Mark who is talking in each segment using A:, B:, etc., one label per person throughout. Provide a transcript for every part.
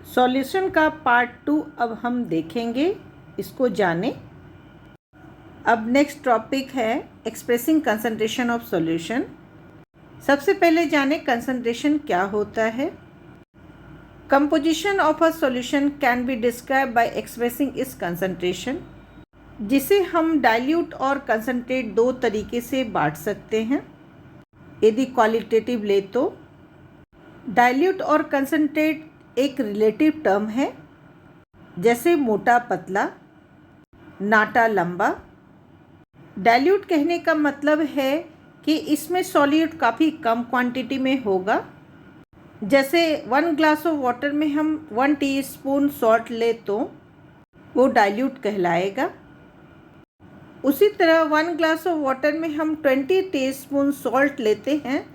A: Solution का part 2 अब हम देखेंगे, इसको जानें। अब नेक्स्ट टॉपिक है एक्सप्रेसिंग कंसंट्रेशन ऑफ सॉल्यूशन। सबसे पहले जानें कंसंट्रेशन क्या होता है। Composition of a solution can be describe by expressing it's concentration, जिसे हम डाइल्यूट और कंसंट्रेट दो तरीके से बांट सकते हैं। यदि क्वालिटेटिव ले तो डाइल्यूट और कंसंट्रेट एक रिलेटिव टर्म है, जैसे मोटा पतला, नाटा लंबा। डाइल्यूट कहने का मतलब है कि इसमें सॉल्यूट काफ़ी कम क्वांटिटी में होगा। जैसे 1 ग्लास ऑफ वाटर में हम 1 टीस्पून सॉल्ट ले तो वो डाइल्यूट कहलाएगा। उसी तरह 1 ग्लास ऑफ वाटर में हम 20 टीस्पून सॉल्ट लेते हैं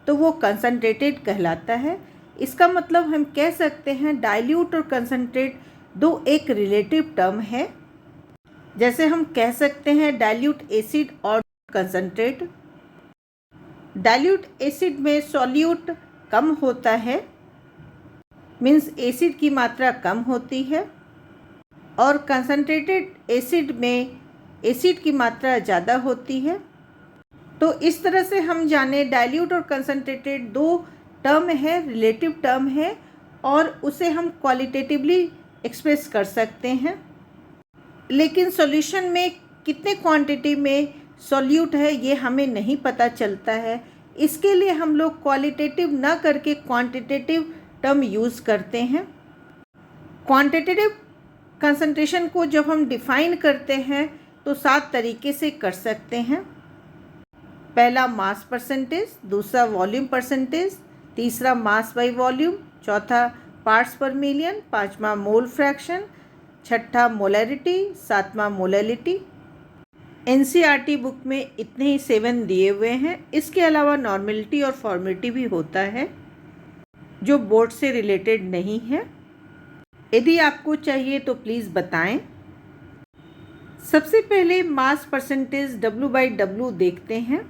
A: तो वो कंसनट्रेटेड कहलाता है। इसका मतलब हम कह सकते हैं डाइल्यूट और कंसनट्रेट दो एक रिलेटिव टर्म है। जैसे हम कह सकते हैं डाइल्यूट एसिड और कंसनट्रेट। डाइल्यूट एसिड में सॉल्यूट कम होता है, मीन्स एसिड की मात्रा कम होती है, और कंसनट्रेटेड एसिड में एसिड की मात्रा ज़्यादा होती है। तो इस तरह से हम जाने डाइल्यूट और कंसनट्रेटेड दो टर्म है, रिलेटिव टर्म है, और उसे हम क्वालिटेटिवली एक्सप्रेस कर सकते हैं। लेकिन सॉल्यूशन में कितने क्वांटिटी में सॉल्यूट है ये हमें नहीं पता चलता है। इसके लिए हम लोग क्वालिटेटिव ना करके क्वांटिटेटिव टर्म यूज़ करते हैं। क्वांटिटेटिव कंसंट्रेशन को जब हम डिफाइन करते हैं तो 7 तरीके से कर सकते हैं। पहला मास परसेंटेज, दूसरा वॉल्यूम परसेंटेज, तीसरा मास बाई वॉल्यूम, चौथा पार्ट्स पर मिलियन, पांचवा मोल फ्रैक्शन, छठा मोलैरिटी, सातवां मोलैलिटी। एनसीईआरटी बुक में इतने ही 7 दिए हुए हैं। इसके अलावा नॉर्मेलिटी और फॉर्मेलिटी भी होता है जो बोर्ड से रिलेटेड नहीं है। यदि आपको चाहिए तो प्लीज़ बताएं। सबसे पहले मास परसेंटेज W/W देखते हैं।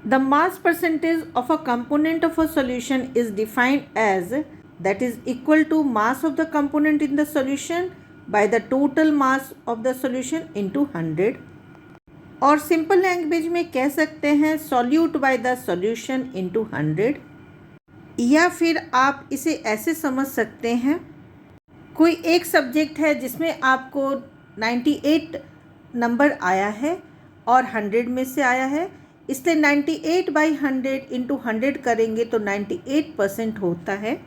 A: The mass percentage of a component of a solution is defined as that is equal to mass of the component in the solution by the total mass of the solution into 100, और simple language में कह सकते हैं solute by the solution into 100। या फिर आप इसे ऐसे समझ सकते हैं, कोई एक सब्जेक्ट है जिसमें आपको 98 नंबर आया है और 100 में से आया है, इसलिए 98/100 इंटू 100 करेंगे तो 98% होता है।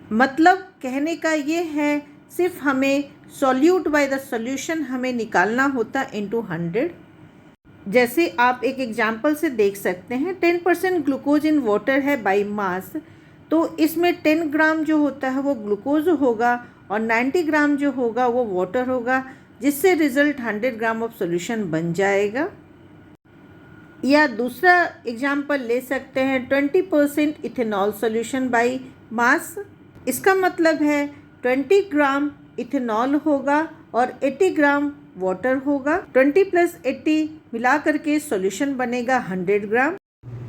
A: मतलब कहने का ये है सिर्फ हमें सॉल्यूट बाय द सॉल्यूशन हमें निकालना होता इंटू 100। जैसे आप एक एग्जांपल से देख सकते हैं 10% ग्लूकोज इन वाटर है बाय मास, तो इसमें 10 ग्राम जो होता है वो ग्लूकोज होगा और 90 ग्राम जो होगा वो वाटर होगा, जिससे रिजल्ट 100 ग्राम ऑफ सॉल्यूशन बन जाएगा। या दूसरा एग्जांपल ले सकते हैं 20% इथेनॉल सॉल्यूशन बाय मास। इसका मतलब है 20 ग्राम इथेनॉल होगा और 80 ग्राम वाटर होगा। 20 + 80 मिला करके सॉल्यूशन बनेगा 100 ग्राम।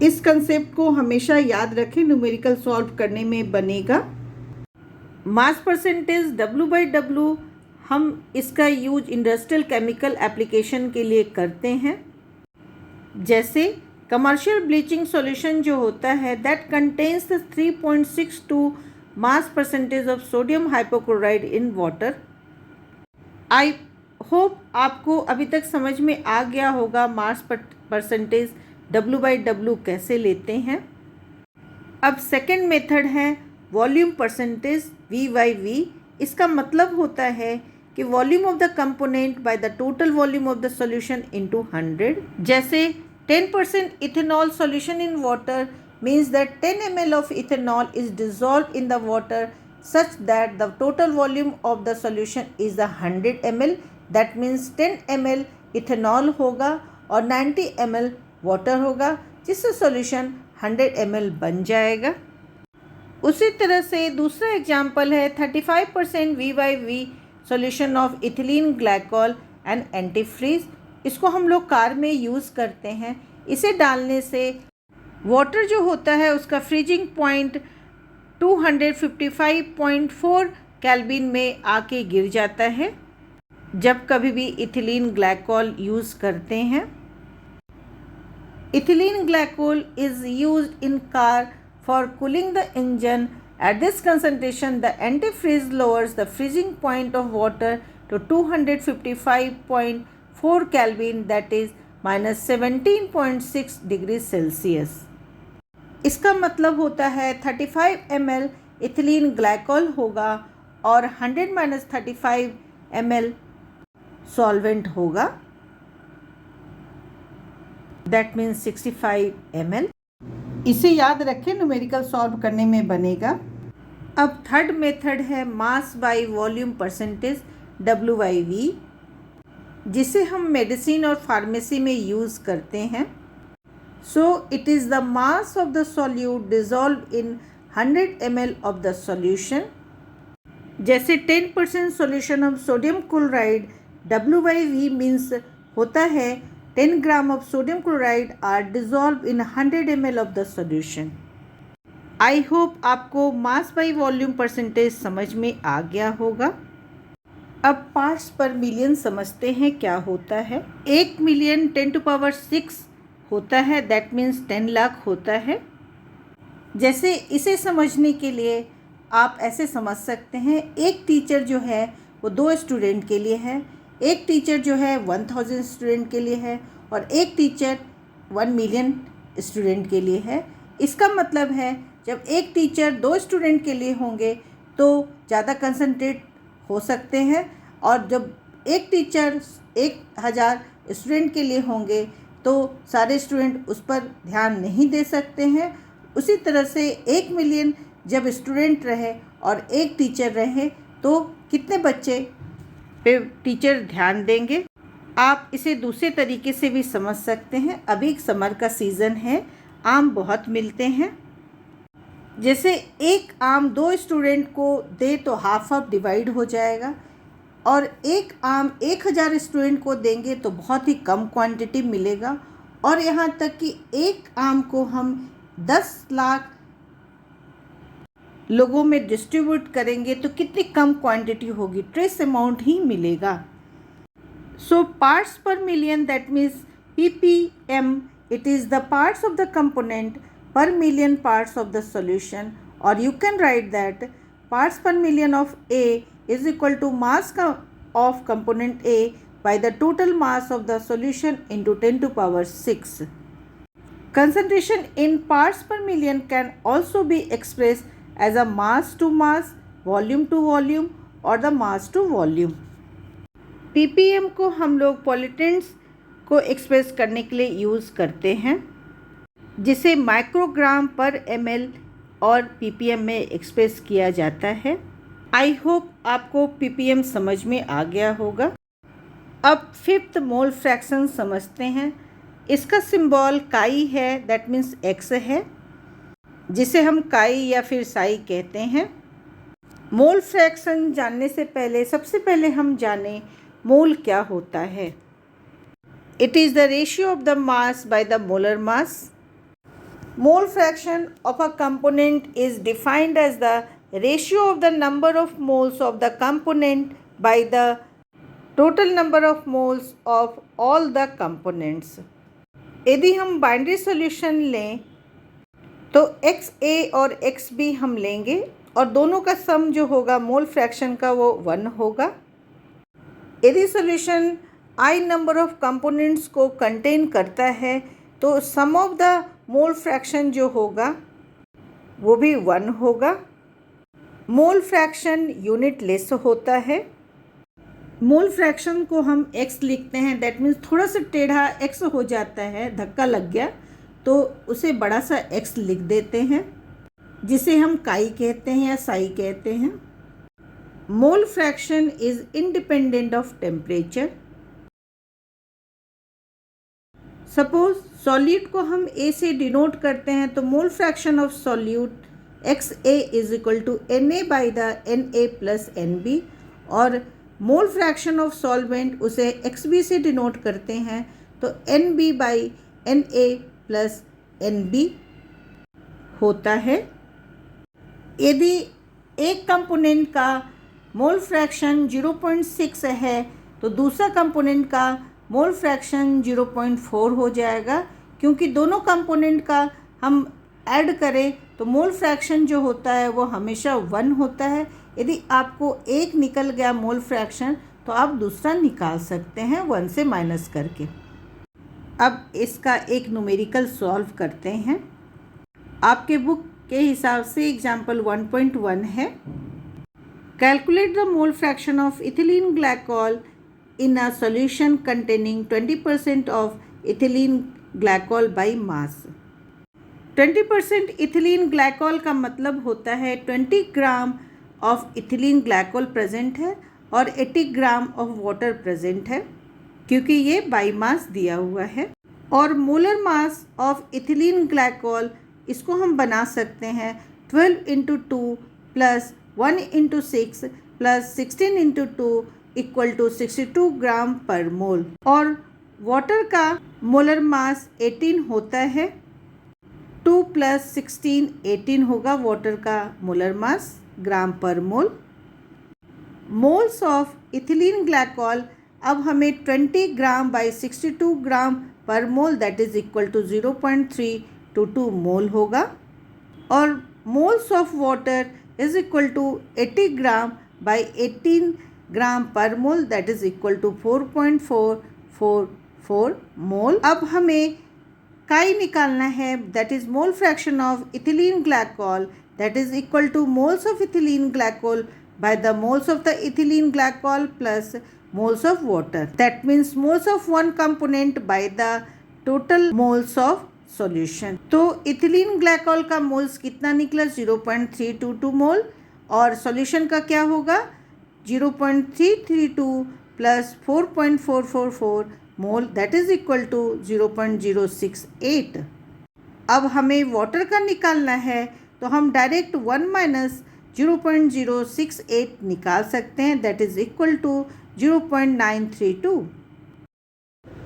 A: इस कंसेप्ट को हमेशा याद रखें, न्यूमेरिकल सॉल्व करने में बनेगा। मास परसेंटेज W/W हम इसका यूज इंडस्ट्रियल केमिकल एप्लीकेशन के लिए करते हैं। जैसे कमर्शियल ब्लीचिंग सॉल्यूशन जो होता है that contains 3.62 mass percentage of sodium hypochloride in water. I hope आपको अभी तक समझ में आ गया होगा मास परसेंटेज W/W कैसे लेते हैं। अब सेकेंड मेथड है वॉल्यूम परसेंटेज V/V। इसका मतलब होता है कि volume of the component by the total volume of the solution into 100। जैसे 10% ethanol solution in water means that 10 ml of ethanol is dissolved in the water such that the total volume of the solution is 100 ml. That means 10 ml ethanol होगा और 90 ml water होगा, जिससे solution 100 ml बन जाएगा। उसी तरह से दूसरा एग्जाम्पल है 35% V/V solution of ethylene glycol and antifreeze। इसको हम लोग कार में यूज़ करते हैं। इसे डालने से वाटर जो होता है उसका फ्रीजिंग पॉइंट 255.4 केल्विन में आके गिर जाता है जब कभी भी इथिलीन ग्लाइकोल यूज़ करते हैं। Ethylene glycol is used in car for cooling the engine. At this concentration, the antifreeze lowers the freezing point of water to 255.4 Kelvin, that is minus 17.6 degrees Celsius. इसका मतलब होता है 35 ml ethylene glycol होगा और 100 minus 35 ml solvent होगा, that means 65 ml। इसे याद रखें, न्यूमेरिकल सॉल्व करने में बनेगा। अब थर्ड मेथड है mass by volume percentage WYV, जिसे हम मेडिसिन और फार्मेसी में यूज़ करते हैं। So it is the mass of the solute dissolve in 100 ml of the solution. जैसे 10% solution of sodium chloride, WYV means होता है 10 gram of sodium chloride are dissolve in 100 ml of the solution. I hope आपको mass by volume percentage समझ में आ गया होगा। अब parts पर मिलियन समझते हैं क्या होता है। 1 मिलियन 10⁶ होता है, दैट मीन्स 10 लाख होता है। जैसे इसे समझने के लिए आप ऐसे समझ सकते हैं, एक टीचर जो है वो 2 स्टूडेंट के लिए है, एक टीचर जो है 1000 स्टूडेंट के लिए है और एक टीचर 1 मिलियन स्टूडेंट के लिए है। इसका मतलब है जब एक टीचर 2 स्टूडेंट के लिए होंगे तो ज़्यादा कंसंट्रेट हो सकते हैं, और जब एक टीचर 1000 स्टूडेंट के लिए होंगे तो सारे स्टूडेंट उस पर ध्यान नहीं दे सकते हैं। उसी तरह से 1 मिलियन जब स्टूडेंट रहे और एक टीचर रहे तो कितने बच्चे पे टीचर ध्यान देंगे। आप इसे दूसरे तरीके से भी समझ सकते हैं। अभी समर का सीज़न है, आम बहुत मिलते हैं। जैसे एक आम 2 स्टूडेंट को दे तो हाफ हाफ डिवाइड हो जाएगा, और एक आम 1000 स्टूडेंट को देंगे तो बहुत ही कम क्वांटिटी मिलेगा। और यहाँ तक कि एक आम को हम 10 लाख लोगों में डिस्ट्रीब्यूट करेंगे तो कितनी कम क्वांटिटी होगी, ट्रेस अमाउंट ही मिलेगा। सो पार्ट्स पर million, that means ppm, it is the parts of the component per million parts of the solution, or you can write that parts per million of A is equal to mass of component A by the total mass of the solution into 10⁶. Concentration in parts per million can also be expressed as a mass to mass, volume to volume, or the mass to volume. ppm को हम लोग pollutants को express करने के लिए use करते हैं, जिसे माइक्रोग्राम पर ml और ppm में एक्सप्रेस किया जाता है। आई होप आपको ppm समझ में आ गया होगा। अब 5th मोल फ्रैक्शन समझते हैं। इसका सिंबल काई है, दैट मीन्स x है, जिसे हम काई या फिर साई कहते हैं। मोल फ्रैक्शन जानने से पहले सबसे पहले हम जानें मोल क्या होता है। It is the ratio of the mass by the molar mass. Mole fraction of a component is defined as the ratio of the number of moles of the component by the total number of moles of all the components. यदि हम binary solution लें तो XA और XB हम लेंगे और दोनों का सम जो होगा मोल फ्रैक्शन का वो 1 होगा। यदि solution I number of components को कंटेन करता है तो सम ऑफ द मोल फ्रैक्शन जो होगा वो भी 1 होगा। मोल फ्रैक्शन यूनिट लेस होता है। मोल फ्रैक्शन को हम x लिखते हैं, दैट मीन्स थोड़ा सा टेढ़ा x हो जाता है, धक्का लग गया तो उसे बड़ा सा x लिख देते हैं, जिसे हम काई कहते हैं या साई कहते हैं। Mole fraction is independent of temperature. Suppose solute को हम A से डिनोट करते हैं तो mole fraction of solute XA is equal to NA by the NA plus NB, और मोल फ्रैक्शन ऑफ सॉल्वेंट उसे XB से डिनोट करते हैं तो NB by NA plus NB होता है। यदि एक कंपोनेंट का मोल फ्रैक्शन 0.6 है तो दूसरा कंपोनेंट का मोल फ्रैक्शन 0.4 हो जाएगा, क्योंकि दोनों कंपोनेंट का हम ऐड करें तो मोल फ्रैक्शन जो होता है वो हमेशा 1 होता है। यदि आपको एक निकल गया मोल फ्रैक्शन तो आप दूसरा निकाल सकते हैं 1 से माइनस करके। अब इसका एक न्यूमेरिकल सॉल्व करते हैं। आपके बुक के हिसाब से एग्जाम्पल 1.1 है। Calculate the mole fraction of ethylene glycol in a solution containing 20% of ethylene glycol by mass. 20% ethylene glycol का मतलब होता है 20 gram of ethylene glycol present है और 80 ग्राम ऑफ वाटर प्रेजेंट है, क्योंकि ये बाय मास दिया हुआ है। और molar mass of ethylene glycol इसको हम बना सकते हैं 12 into 2 plus 1 into 6 plus 16 into 2 equal to 62 gram per mole. और वाटर का मोलर मास 18 होता है, 2 प्लस 16 18 होगा वाटर का molar mass gram per mole. Moles of ethylene glycol अब हमें 20 gram by 62 gram per mole that is equal to 0.322 mole होगा। और moles of water is equal to 80 gram by 18 gram per mole that is equal to 4.444 mole. अब हमें chi निकालना है, that is mole fraction of ethylene glycol that is equal to moles of ethylene glycol by the moles of the ethylene glycol plus moles of water. That means moles of one component by the total moles of solution. तो ethylene glycol का moles कितना निकला 0.322 मोल, और solution का क्या होगा 0.332 plus 4.444 mole that is equal to 0.068। अब हमें वाटर का निकालना है तो हम डायरेक्ट 1 माइनस 0.068 निकाल सकते हैं दैट इज इक्वल टू 0.932।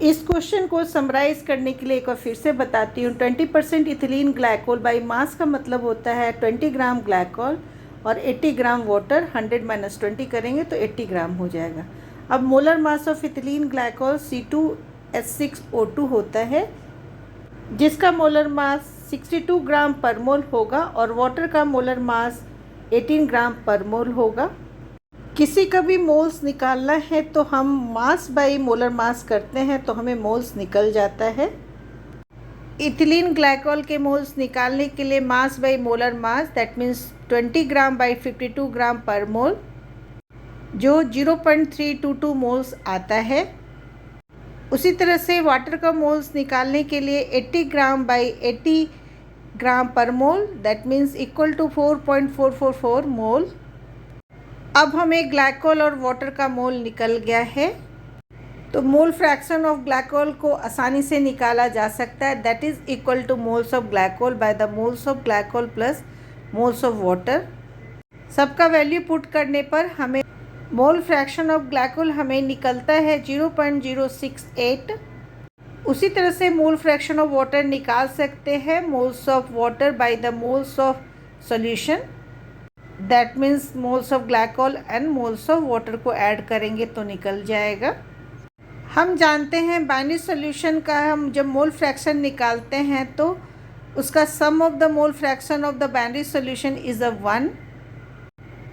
A: इस क्वेश्चन को समराइज करने के लिए एक बार फिर से बताती हूँ। 20% इथिलीन ग्लाइकॉल बाई मास का मतलब होता है 20 ग्राम ग्लाइकॉल और 80 ग्राम वाटर, 100 माइनस 20 करेंगे तो 80 ग्राम हो जाएगा। अब molar mass of ethylene glycol C2H6O2 होता है, जिसका मोलर मास 62 ग्राम पर मोल होगा और वाटर का मोलर मास 18 ग्राम पर मोल होगा। किसी का भी मोल्स निकालना है तो हम मास बाई मोलर मास करते हैं तो हमें मोल्स निकल जाता है। इथिलीन ग्लाइकॉल के मोल्स निकालने के लिए mass by molar mass that means 20 gram by 52 gram per मोल, जो 0.322 मोल्स आता है। उसी तरह से वाटर का मोल्स निकालने के लिए 80 gram by 80 gram per mole that means equal to 4.444 mole. अब हमें ग्लाइकॉल और वाटर का मोल निकल गया है, तो मोल फ्रैक्शन ऑफ ग्लाइकॉल को आसानी से निकाला जा सकता है that is equal to moles of glycol by the moles of glycol plus moles of water. सबका वैल्यू पुट करने पर हमें मोल फ्रैक्शन ऑफ ग्लाइकॉल हमें निकलता है 0.068। उसी तरह से मोल फ्रैक्शन ऑफ वाटर निकाल सकते हैं, moles of water by the moles of solution that means moles of glycol and moles of water को ऐड करेंगे तो निकल जाएगा। हम जानते हैं बाइनरी सॉल्यूशन का हम जब मोल फ्रैक्शन निकालते हैं तो उसका sum of the mole fraction of the binary solution is 1।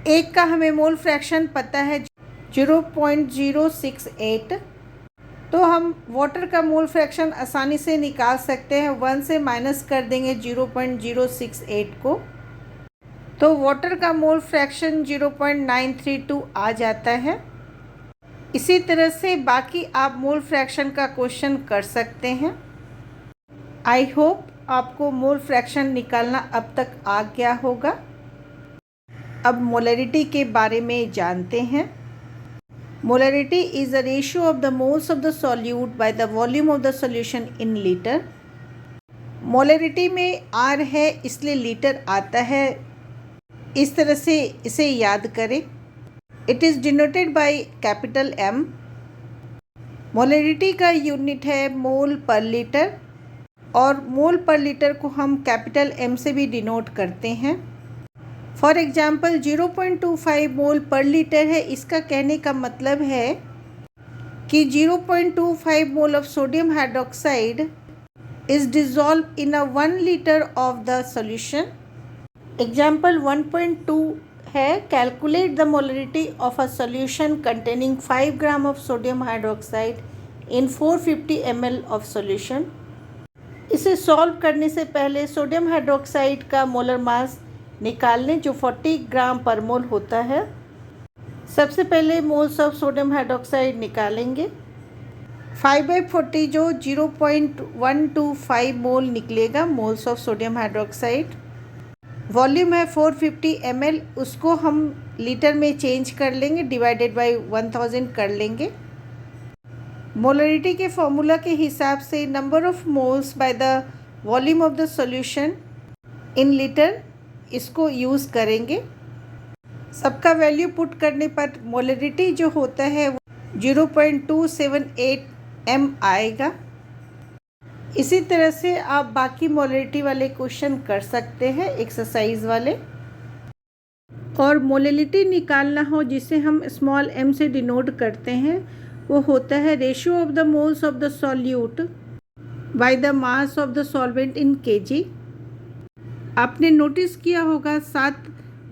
A: एक का हमें मोल फ्रैक्शन पता है 0.068, तो हम वाटर का मोल फ्रैक्शन आसानी से निकाल सकते हैं। 1 से माइनस कर देंगे 0.068 को, तो वाटर का मोल फ्रैक्शन 0.932 आ जाता है। इसी तरह से बाकी आप मोल फ्रैक्शन का क्वेश्चन कर सकते हैं। आई होप आपको मोल फ्रैक्शन निकालना अब तक आ गया होगा। अब मोलरिटी के बारे में जानते हैं। Molarity is a ratio of the moles of the solute by the volume of the solution in litre. Molarity में R है इसलिए लीटर आता है, इस तरह से इसे याद करें। It is denoted by capital M। Molarity का यूनिट है मोल पर लीटर और मोल पर लीटर को हम कैपिटल M से भी डिनोट करते हैं। फॉर एग्जाम्पल 0.25 मोल पर लीटर है। इसका कहने का मतलब है कि 0.25 mole of sodium hydroxide is dissolved in a 1 liter of the solution. Example 1.2 है, calculate the molarity of a solution containing 5 gram of sodium hydroxide in 450 ml of solution. इसे सॉल्व करने से पहले सोडियम हाइड्रोक्साइड का molar mass निकाल लें जो 40 ग्राम per मोल होता है। सबसे पहले मोल्स ऑफ सोडियम हाइड्रोक्साइड निकालेंगे। 5/40 जो 0.125 मोल निकलेगा moles of sodium hydroxide. Volume है 450 ml, उसको हम लीटर में चेंज कर लेंगे, डिवाइडेड बाय 1000 कर लेंगे। मोलरिटी के फॉर्मूला के हिसाब से number of moles by the volume of the solution in litre इसको यूज़ करेंगे। सबका वैल्यू पुट करने पर मोलरिटी जो होता है 0.278 m आएगा। इसी तरह से आप बाकी मोलरिटी वाले क्वेश्चन कर सकते हैं एक्सरसाइज वाले। और मोलरिटी निकालना हो जिसे हम स्मॉल m से डिनोट करते हैं, वो होता है ratio of the moles of the solute by the mass of the solvent in kg। आपने नोटिस किया होगा 7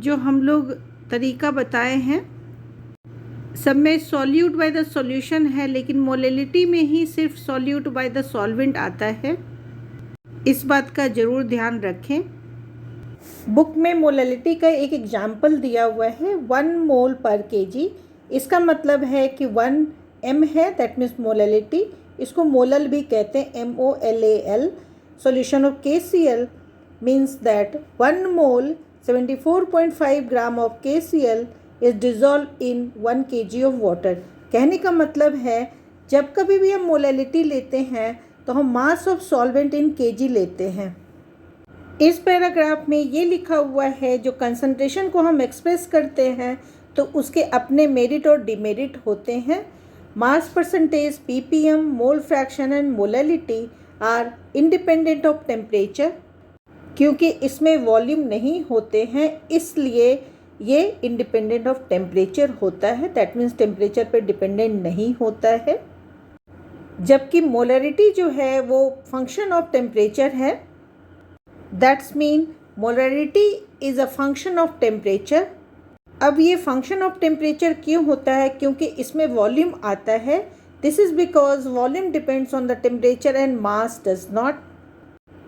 A: जो हम लोग तरीका बताए हैं, सब में सॉल्यूट बाय द सॉल्यूशन है, लेकिन मोलरिटी में ही सिर्फ सॉल्यूट बाय द सॉल्वेंट आता है। इस बात का ज़रूर ध्यान रखें। बुक में मोलरिटी का एक एग्जाम्पल दिया हुआ है 1 मोल पर kg। इसका मतलब है कि 1 m है, दैट मीन्स मोलरिटी। इसको मोलल भी कहते हैं, MOLAL। Solution of KCl means that 1 mole 74.5 gram of KCl is dissolve in 1 kg of water. कहने का मतलब है जब कभी भी हम मोलरिटी लेते हैं तो हम mass of solvent in kg लेते हैं। इस पैराग्राफ में ये लिखा हुआ है जो कंसंट्रेशन को हम एक्सप्रेस करते हैं तो उसके अपने मेरिट और डिमेरिट होते हैं। Mass percentage, ppm, mole fraction and molarity are independent of temperature. क्योंकि इसमें वॉल्यूम नहीं होते हैं इसलिए ये इंडिपेंडेंट ऑफ टेम्परेचर होता है, दैट मीन्स टेम्परेचर पे डिपेंडेंट नहीं होता है। जबकि मोलरिटी जो है वो फंक्शन ऑफ टेम्परेचर है, that's mean molarity is a function of temperature. अब ये फंक्शन ऑफ टेम्परेचर क्यों होता है? क्योंकि इसमें वॉल्यूम आता है। This is because volume depends on the temperature and mass does not.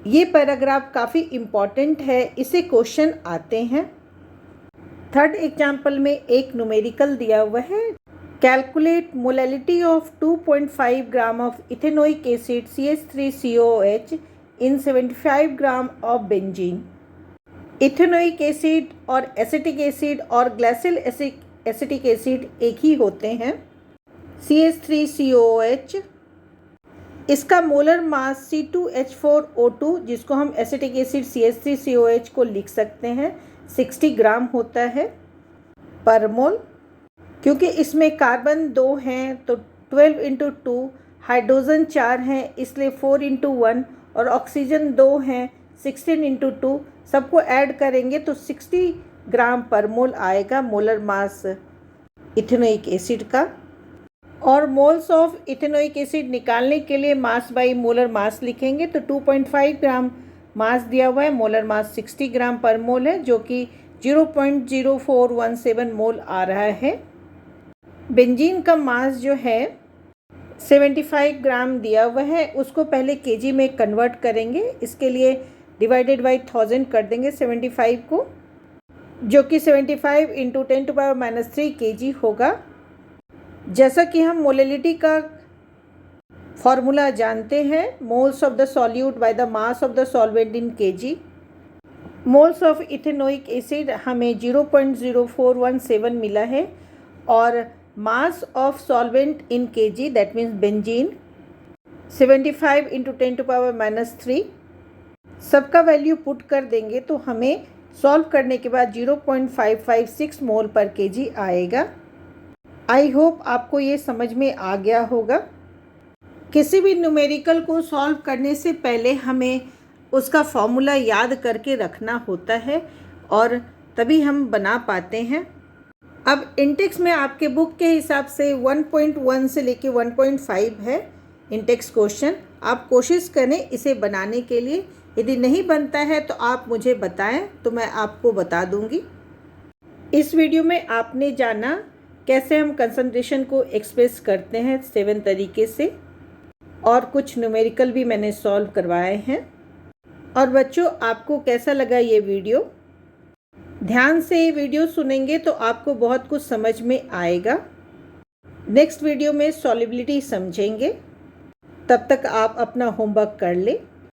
A: ये पैराग्राफ काफ़ी इम्पॉर्टेंट है, इसे क्वेश्चन आते हैं। थर्ड एग्जाम्पल में एक न्यूमेरिकल दिया हुआ है, calculate molarity of 2.5 gram of ethanoic acid CH3COOH in 75 gram of benzene. Ethanoic acid और एसिटिक एसिड और ग्लाइसिल एसिटिक एसिड एक ही होते हैं, CH3COOH। इसका मोलर मास C2H4O2, जिसको हम एसिटिक एसिड CH3COOH को लिख सकते हैं, 60 ग्राम होता है पर मोल। क्योंकि इसमें कार्बन 2 हैं तो 12 × 2, हाइड्रोजन 4 हैं इसलिए 4 × 1 और ऑक्सीजन 2 हैं 16 × 2। सबको ऐड करेंगे तो 60 ग्राम पर मोल आएगा मोलर मास इथेनोइक एसिड का। और मोल्स ऑफ इथेनोइक एसिड निकालने के लिए मास बाई मोलर मास लिखेंगे तो 2.5 ग्राम मास दिया हुआ है, मोलर मास 60 ग्राम पर मोल है जो कि 0.0417 मोल आ रहा है। बेंजीन का मास जो है 75 ग्राम दिया हुआ है, उसको पहले kg में कन्वर्ट करेंगे। इसके लिए डिवाइडेड बाई 1000 कर देंगे 75 को, जो कि 75 × 10⁻³ kg होगा। जैसा कि हम मोलरिटी का फॉर्मूला जानते हैं, moles of the solute by the mass of the solvent in kg। Moles of ethanoic acid हमें 0.0417 मिला है और mass of solvent in kg that means benzene 75 × 10⁻³ सबका वैल्यू पुट कर देंगे तो हमें सॉल्व करने के बाद 0.556 मोल पर kg आएगा। आई होप आपको ये समझ में आ गया होगा। किसी भी न्यूमेरिकल को सॉल्व करने से पहले हमें उसका फॉर्मूला याद करके रखना होता है और तभी हम बना पाते हैं। अब इंटेक्स में आपके बुक के हिसाब से 1.1 से लेके 1.5 है इंटेक्स क्वेश्चन। आप कोशिश करें इसे बनाने के लिए। यदि नहीं बनता है तो आप मुझे बताएं तो मैं आपको बता दूंगी। इस वीडियो में आपने जाना कैसे हम कंसंट्रेशन को एक्सप्रेस करते हैं 7 तरीके से, और कुछ न्यूमेरिकल भी मैंने सॉल्व करवाए हैं। और बच्चों, आपको कैसा लगा ये वीडियो? ध्यान से ये वीडियो सुनेंगे तो आपको बहुत कुछ समझ में आएगा। नेक्स्ट वीडियो में सॉल्युबिलिटी समझेंगे। तब तक आप अपना होमवर्क कर लें।